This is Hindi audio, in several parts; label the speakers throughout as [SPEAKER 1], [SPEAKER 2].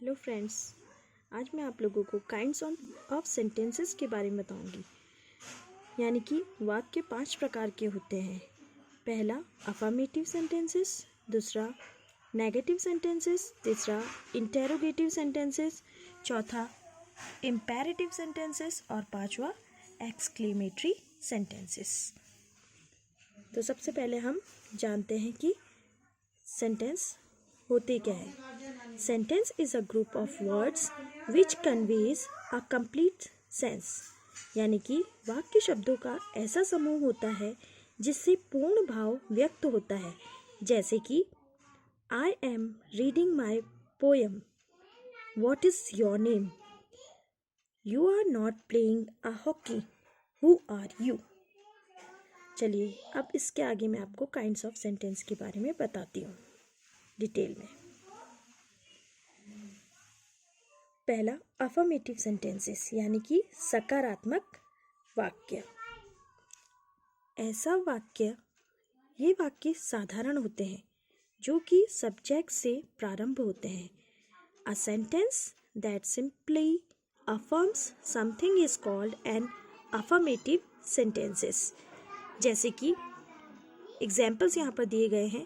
[SPEAKER 1] हेलो फ्रेंड्स, आज मैं आप लोगों को काइंड्स ऑफ सेंटेंसेस के बारे में बताऊंगी। यानी कि वाक्य 5 प्रकार के होते हैं। पहला अफर्मेटिव सेंटेंसेस, दूसरा नेगेटिव सेंटेंसेस, तीसरा इंटेरोगेटिव सेंटेंसेस, चौथा इम्पेरेटिव सेंटेंसेस और पांचवा एक्सक्लेमेटरी सेंटेंसेस। तो सबसे पहले हम जानते हैं कि सेंटेंस होते क्या है। Sentence is a group of words which conveys a complete sense. यानी कि वाक्य शब्दों का ऐसा समूह होता है जिससे पूर्ण भाव व्यक्त होता है। जैसे कि I am reading my poem, what is your name, you are not playing a hockey, who are you. चलिए अब इसके आगे मैं आपको काइंड्स ऑफ सेंटेंस के बारे में बताती हूँ डिटेल में। पहला अफर्मेटिव सेंटेंसेस यानी कि सकारात्मक वाक्य। ऐसा वाक्य, ये वाक्य साधारण होते हैं जो कि सब्जेक्ट से प्रारंभ होते हैं। A sentence that simply affirms something is called an affirmative sentences. जैसे कि एग्जाम्पल्स यहाँ पर दिए गए हैं।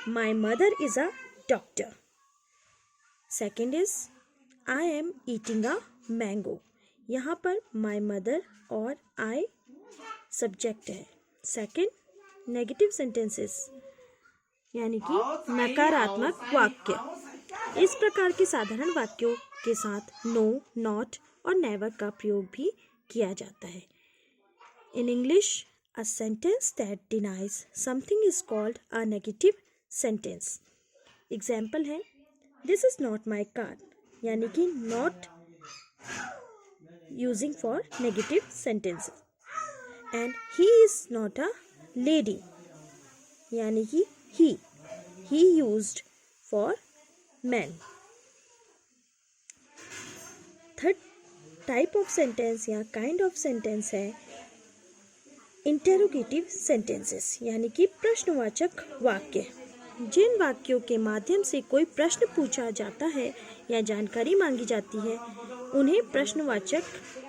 [SPEAKER 1] My mother is a doctor. Second is I am eating a mango. यहाँ पर माई मदर और आई सब्जेक्ट है। सेकेंड नेगेटिव सेंटेंसेस यानी कि नकारात्मक वाक्य। इस प्रकार के साधारण वाक्यों के साथ नो, नॉट और नेवर का प्रयोग भी किया जाता है। In English a sentence that denies something is called a negative sentence. Example है this is not my car, यानी कि not using for negative sentence. And he is not a lady, यानी कि he used for man. Third type of sentence या काइंड ऑफ सेंटेंस है इंटेरोगेटिव सेंटेंसेस यानी कि प्रश्नवाचक वाक्य। जिन वाक्यों के माध्यम से कोई प्रश्न पूछा जाता है या जानकारी मांगी जाती है उन्हें प्रश्नवाचक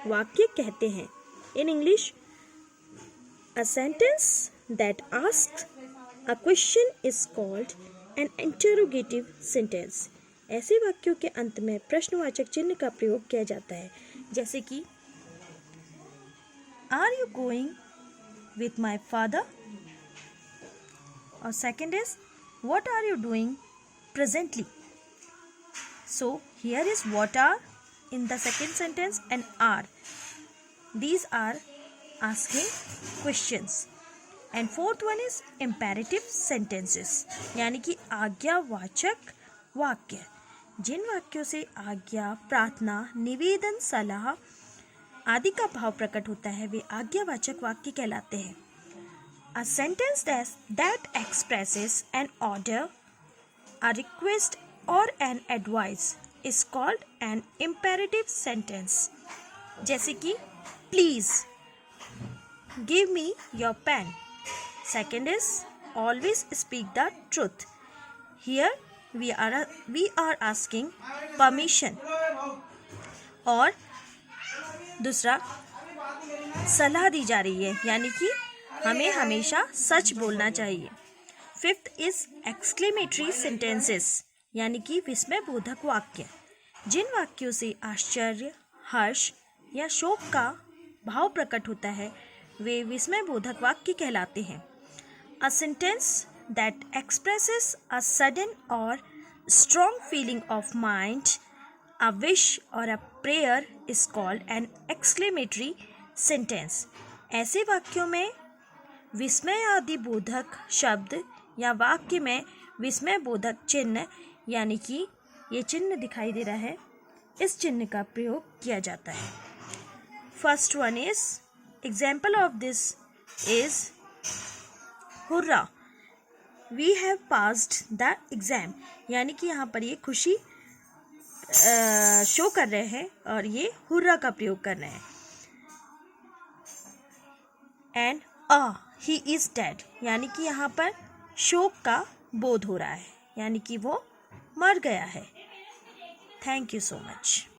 [SPEAKER 1] वाक्य कहते हैं। इन English a sentence that asks a question is called N interrogative sentence. ऐसे वाक्यों के अंत में प्रश्नवाचक चिन्ह का प्रयोग किया जाता है। जैसे कि are you going with my father, और second is what are you doing presently? So here is what are in the second sentence and are. These are asking questions. And fourth one is imperative sentences यानी कि आज्ञावाचक वाक्य। जिन वाक्यों से आज्ञा, प्रार्थना, निवेदन, सलाह आदि का भाव प्रकट होता है वे आज्ञावाचक वाक्य कहलाते हैं। A sentence that expresses an order, a request or an advice is called an imperative sentence. जैसे कि please give me your pen. Second is always speak the truth. Here we are asking permission. और दूसरा सलाह दी जा रही है यानी कि हमें हमेशा सच बोलना चाहिए। फिफ्थ इज एक्सक्लेमेटरी सेंटेंसेस यानी कि विस्मय बोधक वाक्य। जिन वाक्यों से आश्चर्य, हर्ष या शोक का भाव प्रकट होता है वे विस्मय बोधक वाक्य कहलाते हैं। A sentence that expresses a sudden और strong feeling of mind, a wish और a prayer is called an exclamatory sentence. ऐसे वाक्यों में विस्मय आदि बोधक शब्द या वाक्य में विस्मय बोधक चिन्ह यानी कि ये चिन्ह दिखाई दे रहा है, इस चिन्ह का प्रयोग किया जाता है। First one is example of this is hurrah, we have passed the exam. यानी कि यहाँ पर ये खुशी शो कर रहे हैं और ये हुर्रा का प्रयोग कर रहे हैं। एंड ही इज डेड, यानी कि यहाँ पर शोक का बोध हो रहा है यानी कि वो मर गया है। Thank you so much.